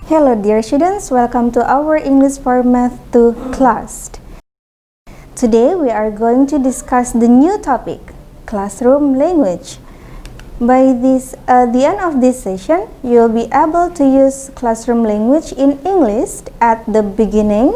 Hello dear students, welcome to our English for Math 2 class. Today we are going to discuss the new topic, classroom language. By the end of this session, you will be able to use classroom language in English at the beginning,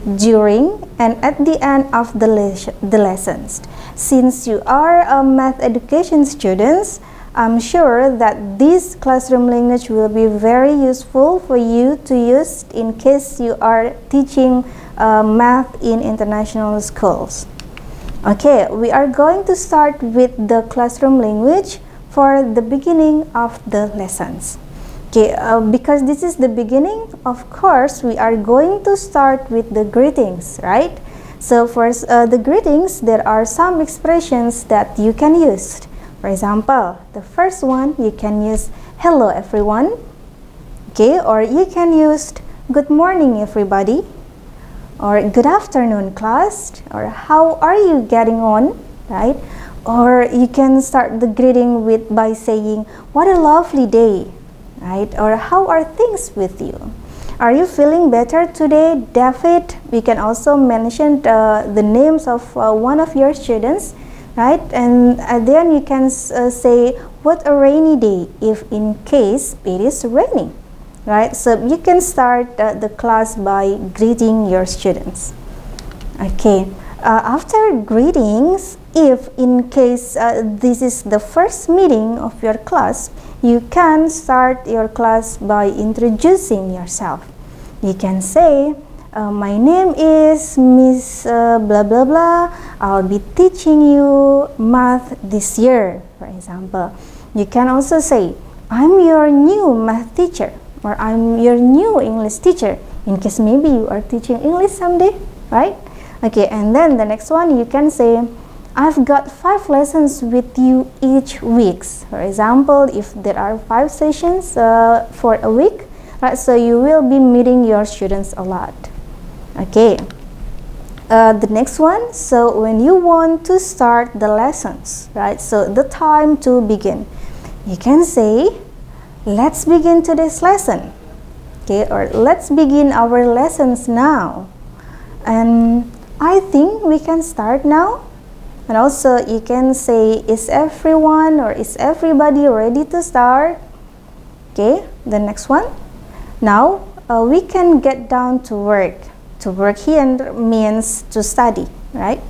during, and at the end of the lessons. Since you are a math education students, I'm sure that this classroom language will be very useful for you to use in case you are teaching math in international schools. Okay, we are going to start with the classroom language for the beginning of the lessons. Okay, because this is the beginning, of course, we are going to start with the greetings, right? So for the greetings, there are some expressions that you can use. For example, the first one, you can use hello everyone, okay, or you can use good morning everybody, or good afternoon class, or how are you getting on, right? Or you can start the greeting by saying what a lovely day, right? Or how are things with you? Are you feeling better today, David? We can also mention the names of one of your students, right? And then you can say what a rainy day if in case it is raining, right? So you can start the class by greeting your students. Okay, after greetings, if in case this is the first meeting of your class, you can start your class by introducing yourself. You can say, my name is Miss blah blah blah. I'll be teaching you math this year, for example. You can also say, I'm your new math teacher, or I'm your new English teacher, in case maybe you are teaching English someday, right? Okay, and then the next one you can say, I've got 5 lessons with you each week. For example, if there are 5 sessions for a week, right, so you will be meeting your students a lot. Okay, the next one, so when you want to start the lessons, right, so the time to begin, you can say, let's begin today's lesson, okay, or let's begin our lessons now, and I think we can start now. And also you can say, is everyone or is everybody ready to start? Okay, the next one, now we can get down to work. To work here means to study, right?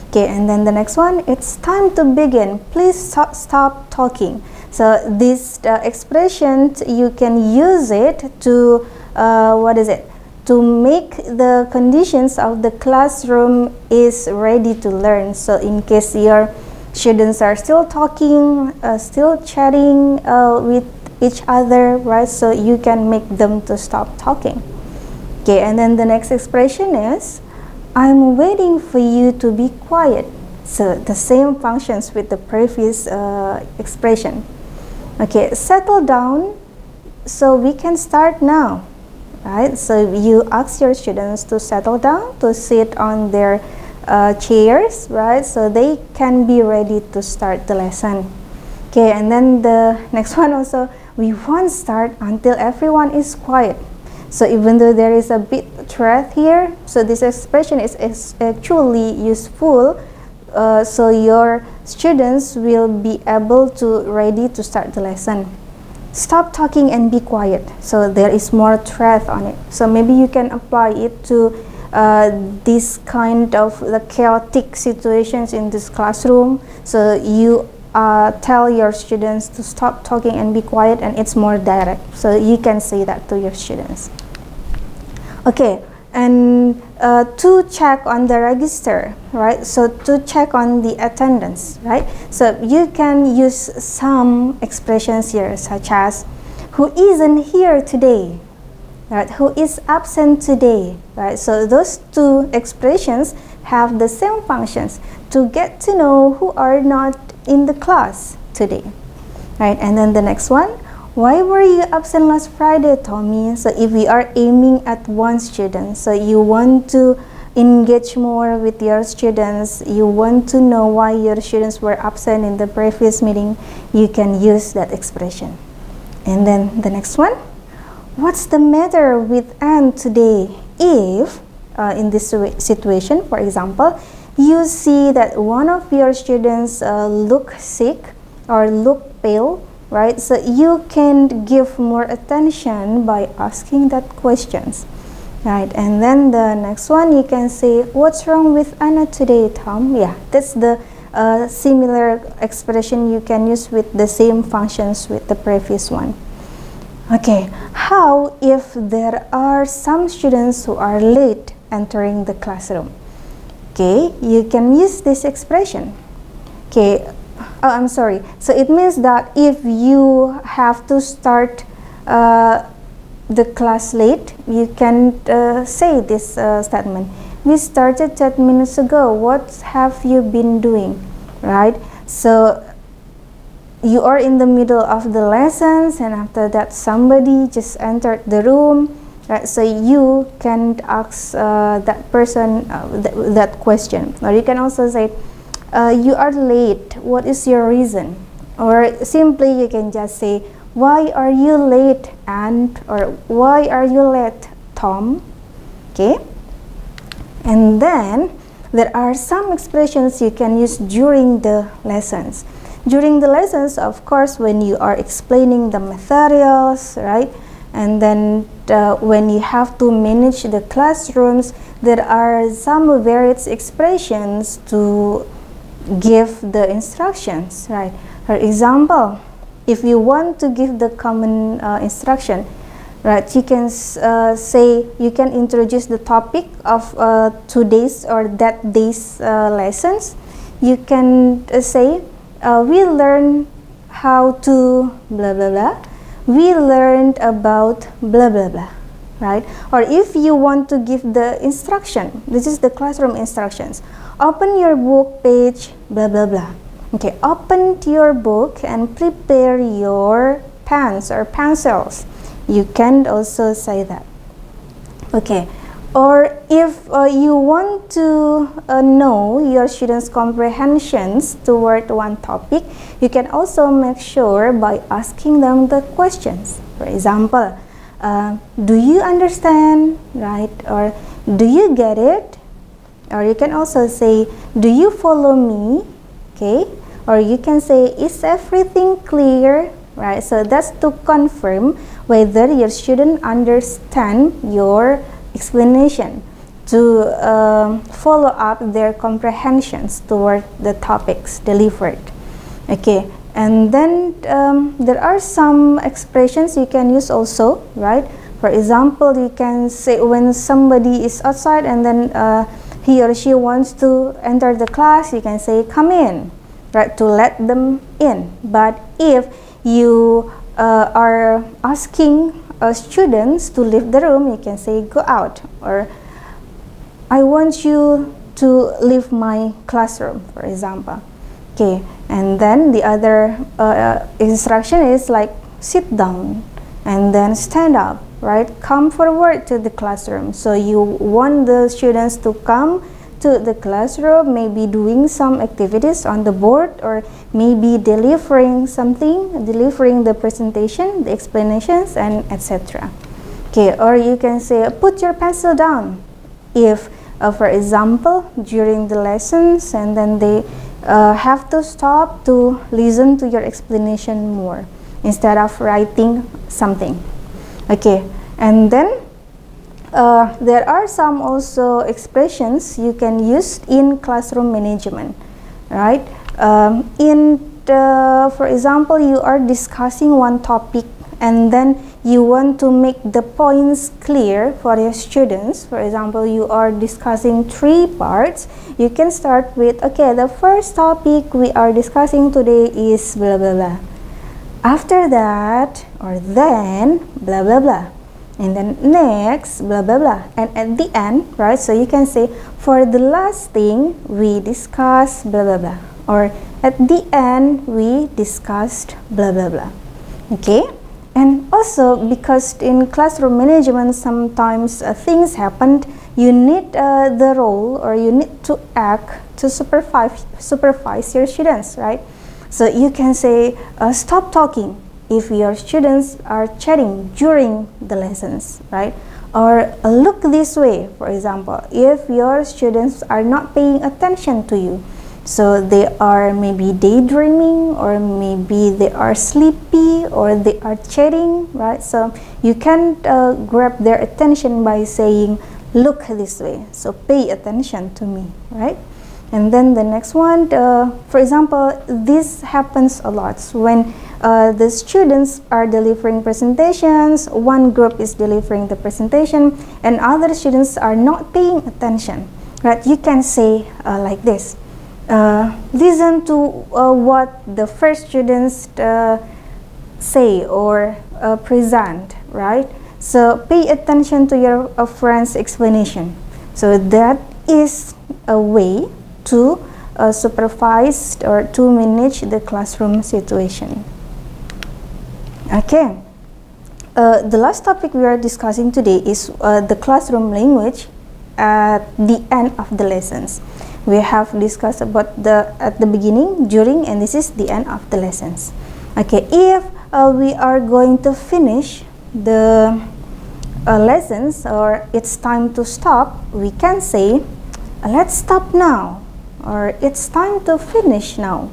Okay, and then the next one, it's time to begin. Please stop talking. So this expression, you can use it to, to make the conditions of the classroom is ready to learn. So in case your students are still talking, still chatting with each other, right? So you can make them to stop talking. Okay, and then the next expression is, I'm waiting for you to be quiet. So the same functions with the previous expression. Okay, settle down, so we can start now, right? So you ask your students to settle down, to sit on their chairs, right? So they can be ready to start the lesson. Okay, and then the next one also, we won't start until everyone is quiet. So even though there is a bit threat here, so this expression is actually useful, so your students will be able to ready to start the lesson. Stop talking and be quiet. So there is more threat on it. So maybe you can apply it to this kind of the chaotic situations in this classroom. So you tell your students to stop talking and be quiet, and it's more direct. So you can say that to your students. Okay, and to check on the register, right? So to check on the attendance, right? So you can use some expressions here, such as who isn't here today, right? Who is absent today, right? So those two expressions have the same functions to get to know who are not in the class today, right? And then the next one, why were you absent last Friday, Tommy? So if we are aiming at one student, so you want to engage more with your students, you want to know why your students were absent in the previous meeting, you can use that expression. And then the next one, what's the matter with Anne today? If in this situation, for example, you see that one of your students look sick or look pale, right? So you can give more attention by asking that questions, right? And then the next one, you can say, what's wrong with Anna today, Tom? Yeah, that's the similar expression you can use with the same functions with the previous one. Okay, how if there are some students who are late entering the classroom? Okay, you can use this expression. Okay, oh, I'm sorry. So it means that if you have to start the class late, you can say this statement. We started 10 minutes ago. What have you been doing? Right? So you are in the middle of the lessons, and after that somebody just entered the room, right? So you can ask that person that question. Or you can also say, you are late, what is your reason? Or simply you can just say, why are you late, Anne? Or why are you late, Tom? Okay. And then there are some expressions you can use during the lessons. During the lessons, of course, when you are explaining the materials, right? And then when you have to manage the classrooms, there are some various expressions to give the instructions, right? For example, if you want to give the common instruction, right, you can say, you can introduce the topic of today's or that day's lessons. You can say, we learned how to blah blah blah. We learned about blah blah blah, right? Or if you want to give the instruction, this is the classroom instructions. Open your book, page blah blah blah. Okay, open your book and prepare your pens or pencils. You can also say that. Okay, or if you want to know your students' comprehensions toward one topic, you can also make sure by asking them the questions. For example, do you understand, right? Or do you get it? Or you can also say, do you follow me? Okay, or you can say, is everything clear? Right, so that's to confirm whether your student understand your explanation, to follow up their comprehensions toward the topics delivered. Okay, and then there are some expressions you can use also, right? For example, you can say when somebody is outside and then he or she wants to enter the class, you can say, come in, right, to let them in. But if you are asking students to leave the room, you can say, go out, or I want you to leave my classroom, for example. Okay, and then the other instruction is like, sit down and then stand up, right? Come forward to the classroom. So you want the students to come to the classroom, maybe doing some activities on the board, or maybe delivering something, delivering the presentation, the explanations, and etc. Okay, or you can say, put your pencil down. If, for example, during the lessons, and then they have to stop to listen to your explanation more instead of writing something. Okay, and then there are some also expressions you can use in classroom management, right? For example, you are discussing one topic and then you want to make the points clear for your students. For example, you are discussing 3 parts. You can start with, okay, the first topic we are discussing today is blah blah blah. After that, or then, blah blah blah. And then next, blah blah blah. And at the end, right, so you can say, for the last thing we discussed blah blah blah, or at the end we discussed blah blah blah. Okay, and also because in classroom management sometimes things happened, you need the role, or you need to act to supervise your students, right? So you can say, stop talking, if your students are chatting during the lessons, right? Or look this way, for example, if your students are not paying attention to you, so they are maybe daydreaming, or maybe they are sleepy, or they are chatting, right? So you can grab their attention by saying, look this way, so pay attention to me, right? And then the next one, for example, this happens a lot when the students are delivering presentations, one group is delivering the presentation and other students are not paying attention, right? You can say like this, listen to what the first students say or present, right? So pay attention to your friend's explanation. So that is a way to supervise or to manage the classroom situation. Okay, the last topic we are discussing today is the classroom language at the end of the lessons. We have discussed about at the beginning, during, and this is the end of the lessons. Okay, if we are going to finish the lessons, or it's time to stop, we can say, let's stop now, or it's time to finish now,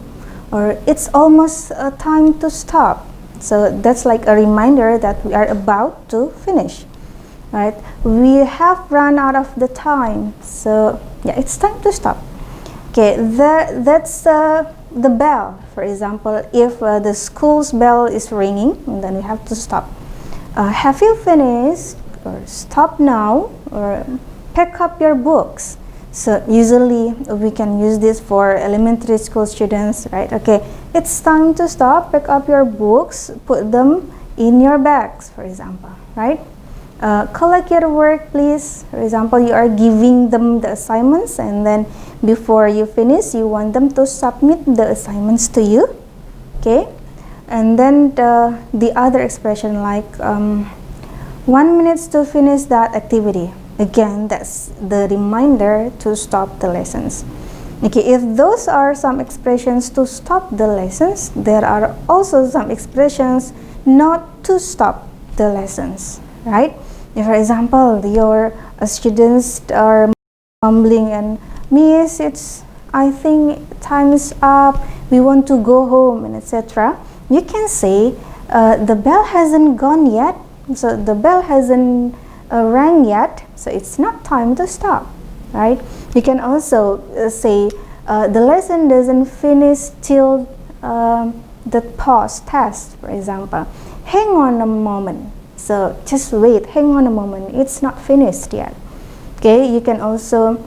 or it's almost time to stop. So that's like a reminder that we are about to finish, right? We have run out of the time, so yeah, it's time to stop. Okay, that's the bell, for example. If the school's bell is ringing, then we have to stop. Have you finished? Or stop now, or pick up your books. So usually we can use this for elementary school students, right? Okay, it's time to stop, pick up your books, put them in your bags, for example, right? Collect your work, please. For example, you are giving them the assignments, and then before you finish, you want them to submit the assignments to you, okay? And then the other expression like 1 minute to finish that activity. Again, that's the reminder to stop the lessons. Okay, if those are some expressions to stop the lessons, there are also some expressions not to stop the lessons, right? If, for example, your students are mumbling and, Miss, I think time is up, we want to go home, and etc. You can say, the bell hasn't gone yet, so the bell hasn't rang yet, so it's not time to stop, right? You can also say the lesson doesn't finish till the pause test, for example. Hang on a moment, so just wait, hang on a moment, it's not finished yet. Okay, you can also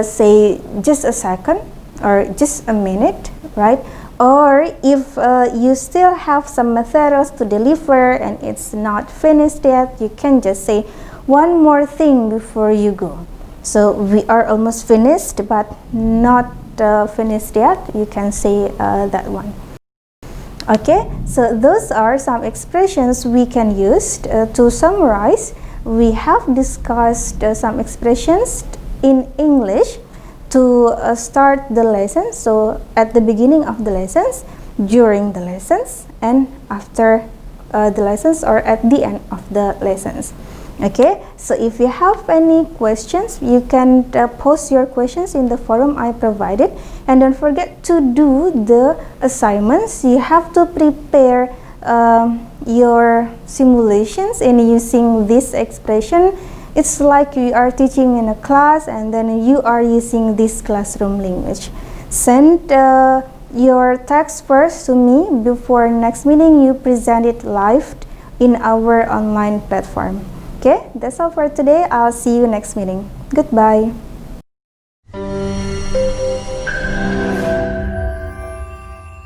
say just a second or just a minute, right? Or if you still have some materials to deliver and it's not finished yet, you can just say one more thing before you go. So we are almost finished but not finished yet, you can say that one. Okay, so those are some expressions we can use. To summarize, we have discussed some expressions in English to start the lesson, so at the beginning of the lessons, during the lessons, and after the lessons, or at the end of the lessons. Okay, so if you have any questions, you can post your questions in the forum I provided, and don't forget to do the assignments. You have to prepare your simulations in using this expression. It's like you are teaching in a class and then you are using this classroom language. Send your text first to me before next meeting. You present it live in our online platform. Okay, that's all for today. I'll see you next meeting. Goodbye.